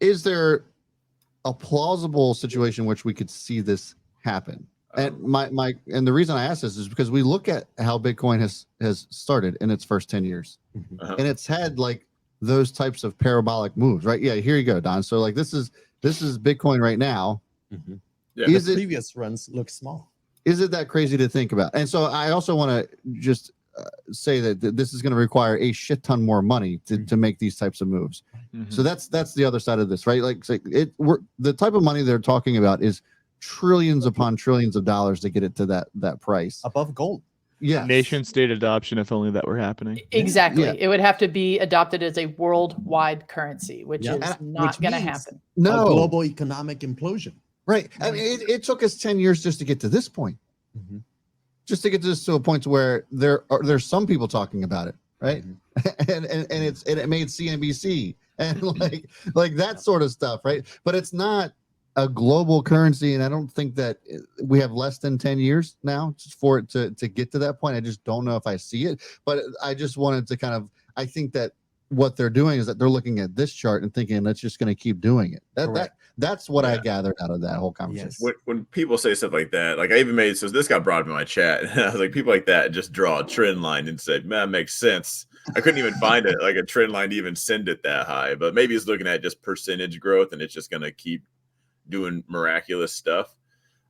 is there a plausible situation in which we could see this happen? And and the reason I ask this is because we look at how Bitcoin has started in its first 10 years, and it's had like those types of parabolic moves, right? Yeah, here you go, Don. So like this is Bitcoin right now. Yeah. The previous runs look small. Is it that crazy to think about? And so I also want to just say that this is going to require a shit ton more money to make these types of moves. So that's the other side of this, right? Like the type of money they're talking about is trillions upon trillions of dollars to get it to that price above gold. Yeah, nation state adoption, if only that were happening. Exactly. Yeah. It would have to be adopted as a worldwide currency, which is not going to happen. No, a global economic implosion. Right. I mean, it took us 10 years just to get to this point. Just to get this to a point where there's some people talking about it, right? and it made CNBC and like that sort of stuff, right? But it's not a global currency, and I don't think that we have less than 10 years now for it to get to that point. I just don't know if I see it, but I just wanted to kind of, I think that what they're doing is that they're looking at this chart and thinking that's just going to keep doing it. That's what I gathered out of that whole conversation. Yes. When people say stuff like that, like I even made, so this got brought up in my chat. And I was like, people like that just draw a trend line and say, man, that makes sense. I couldn't even find it like a trend line to even send it that high, but maybe it's looking at just percentage growth and it's just going to keep doing miraculous stuff.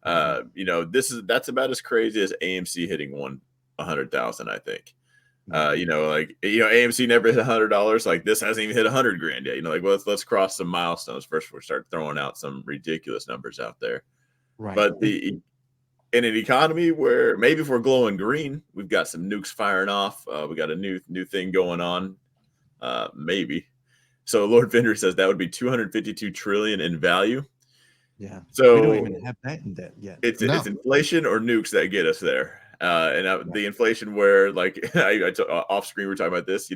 That's about as crazy as AMC hitting 100,000, I think. AMC never hit $100. Like this hasn't even hit $100,000 yet. Like, well, let's cross some milestones first before we start throwing out some ridiculous numbers out there. Right. But in an economy where maybe if we're glowing green, we've got some nukes firing off. We got a new thing going on. Maybe. So Lord Vendor says that would be 252 trillion in value. Yeah. So we don't even have that in debt yet. It's inflation or nukes that get us there. The inflation where, like, off screen, we're talking about this,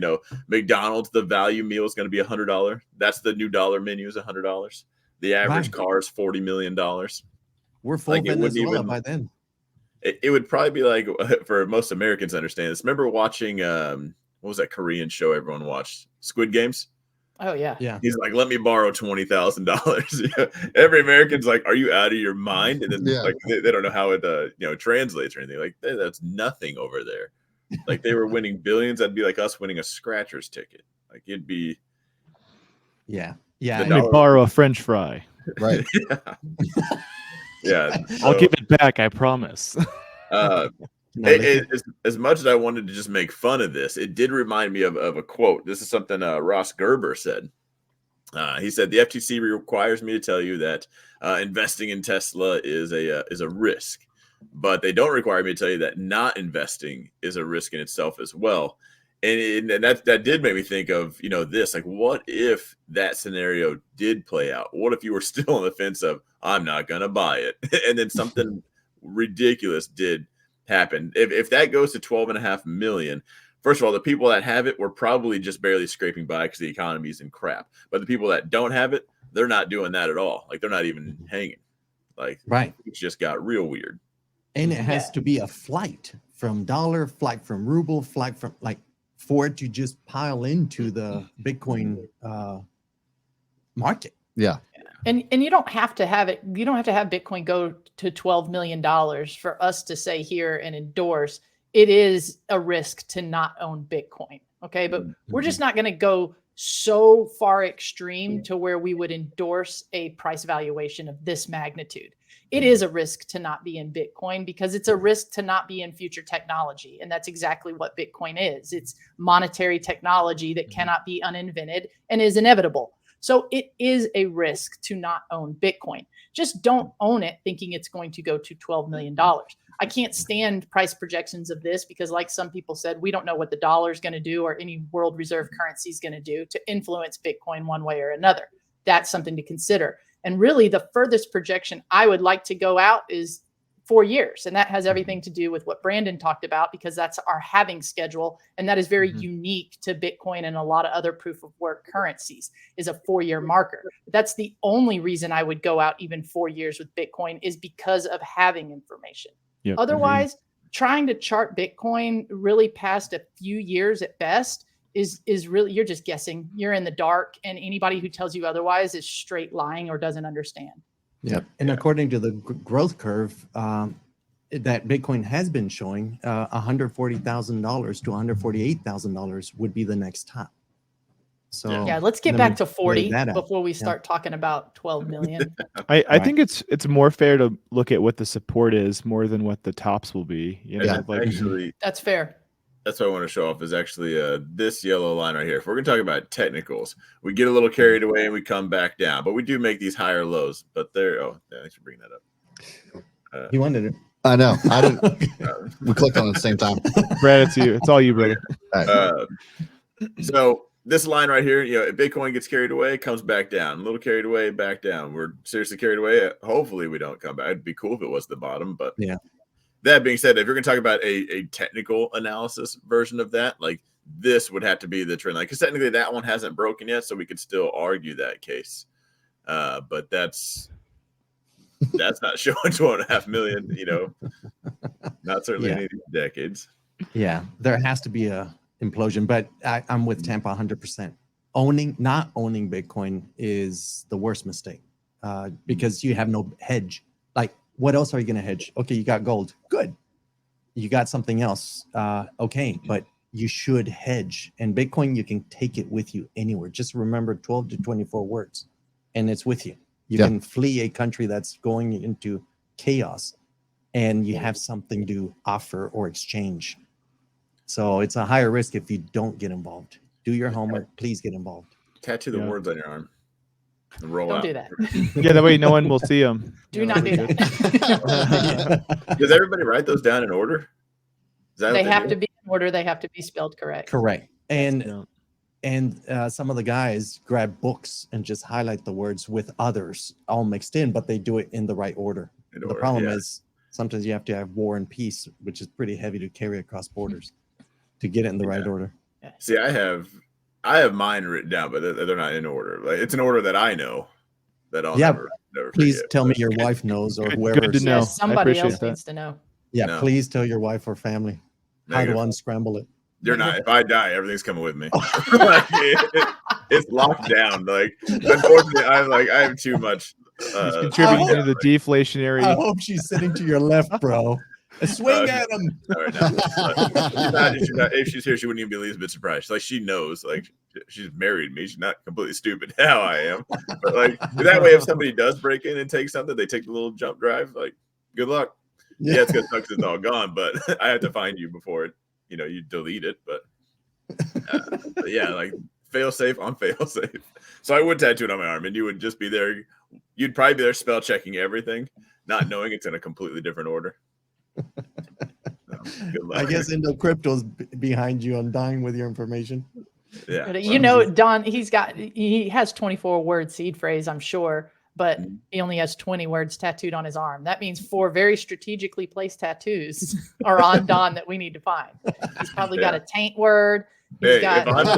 McDonald's, the value meal is going to be $100. That's the new dollar menu is $100. The average car is $40 million. We're full Venezuela by then. It would probably be like, for most Americans to understand this. Remember watching, what was that Korean show everyone watched? Squid Games? Oh, yeah. He's like, let me borrow $20,000. Every American's like, are you out of your mind? And then like they don't know how it translates or anything. Like that's nothing over there. Like they were winning billions. That'd be like us winning a scratcher's ticket. Like it'd be. Yeah. Let me borrow a French fry. Right. Yeah. I'll give it back. I promise. As much as I wanted to just make fun of this, it did remind me of a quote. This is something Ross Gerber said. He said, the FTC requires me to tell you that investing in Tesla is a risk, but they don't require me to tell you that not investing is a risk in itself as well. And that did make me think of, this, like, what if that scenario did play out? What if you were still on the fence of, I'm not going to buy it. And then something ridiculous did happen. If that goes to 12.5 million, first of all, the people that have it were probably just barely scraping by because the economy is in crap. But the people that don't have it, they're not doing that at all. Like they're not even hanging. Like it just got real weird. And it has to be a flight from dollar, flight from ruble, flight from for it to just pile into the Bitcoin market. Yeah. And you don't have to have it. You don't have to have Bitcoin go to $12 million for us to say here and endorse. It is a risk to not own Bitcoin. Okay. But we're just not going to go so far extreme to where we would endorse a price valuation of this magnitude. It is a risk to not be in Bitcoin because it's a risk to not be in future technology. And that's exactly what Bitcoin is. It's monetary technology that cannot be uninvented and is inevitable. So it is a risk to not own Bitcoin. Just don't own it thinking it's going to go to $12 million. I can't stand price projections of this because, like some people said, we don't know what the dollar is going to do or any world reserve currency is going to do to influence Bitcoin one way or another. That's something to consider. And really, the furthest projection I would like to go out is 4 years. And that has everything to do with what Brandon talked about, because that's our halving schedule. And that is very unique to Bitcoin and a lot of other proof of work currencies, is a 4-year marker. That's the only reason I would go out even 4 years with Bitcoin, is because of having information. Otherwise, trying to chart Bitcoin really past a few years at best is really, you're just guessing. You're in the dark, and anybody who tells you otherwise is straight lying or doesn't understand. Yep. And according to the growth curve that Bitcoin has been showing, $140,000 to $148,000 would be the next top. So Yeah, let's get let back me to 40 lay that out. before we start talking about 12 million. I think it's more fair to look at what the support is more than what the tops will be. You know, Yeah. like Actually, That's fair. that's what I want to show off is actually this yellow line right here. If we're going to talk about technicals, we get a little carried away and we come back down, but we do make these higher lows. But there, thanks for bringing that up. He wanted it. I know. I didn't. We clicked on it at the same time. Brad, it's all you, brother. All right. So this line right here, if Bitcoin gets carried away, it comes back down. A little carried away, back down. We're seriously carried away. Hopefully we don't come back. It'd be cool if it was the bottom, but Yeah. That being said, if you're going to talk about a technical analysis version of that, like this would have to be the trend line, because technically that one hasn't broken yet, so we could still argue that case. But that's not showing 12.5 million. Not certainly in any decades. Yeah, there has to be a implosion, but I'm with Tampa 100%. Not owning Bitcoin is the worst mistake because you have no hedge. Like, what else are you going to hedge? Okay, you got gold. Good. You got something else. Okay, but you should hedge. And Bitcoin, you can take it with you anywhere. Just remember 12 to 24 words, and it's with you. You can flee a country that's going into chaos, and you have something to offer or exchange. So it's a higher risk if you don't get involved. Do your homework. Please get involved. Tattoo the words on your arm. And roll Don't out. do that. Yeah, that way no one will see them. Do not do that. Does everybody write those down in order? Is that what They have do? to be in order. They have to be spelled correct. Correct. And Yeah. some of the guys grab books and just highlight the words with others all mixed in, but they do it in the right order. In The order, problem yeah. is sometimes you have to have war and peace, which is pretty heavy to carry across borders to get it in the right order. See, I have mine written down, but they're not in order. Like, it's an order that I know that I'll never Please forget. tell me your wife knows or Good whoever. to know. Yes, I somebody appreciate else that. needs to know. Yeah, No. please tell your wife or family how to Negative. unscramble it. You're not. If I die, everything's coming with me. Like, it's locked down. Like, unfortunately, I have too much. He's contributing to the deflationary. I hope she's sitting to your left, bro. Swing at him. All right, no. She's not, if she's here, she wouldn't even be the least bit surprised. Like, she knows. Like, she's married me. She's not completely stupid how I am. But like that way, if somebody does break in and take something, they take the little jump drive. Like, good luck. Yeah, it's gonna suck 'cause it's all gone. But I have to find you before you delete it. But yeah, like fail safe on fail safe. So I would tattoo it on my arm, and you would just be there. You'd probably be there spell checking everything, not knowing it's in a completely different order. So, good luck. I guess Indo Crypto's behind you on dying with your information. Yeah. Don, he has 24 word seed phrase, I'm sure, but he only has 20 words tattooed on his arm. That means 4 very strategically placed tattoos are on Don that we need to find. He's probably got a taint word. He's got a butt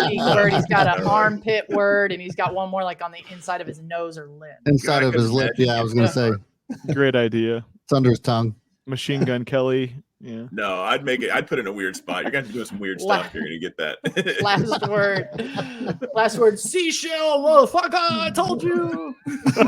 cheek word. He's got an armpit word, and he's got one more like on the inside of his nose or lip. Inside of his lip. Yeah, I was going to say. Great idea. It's under his tongue. Machine Gun Kelly. Yeah. No, I'd put it in a weird spot. You're going to do some weird stuff. You're going to get that. Last word. Seashell, motherfucker. I told you.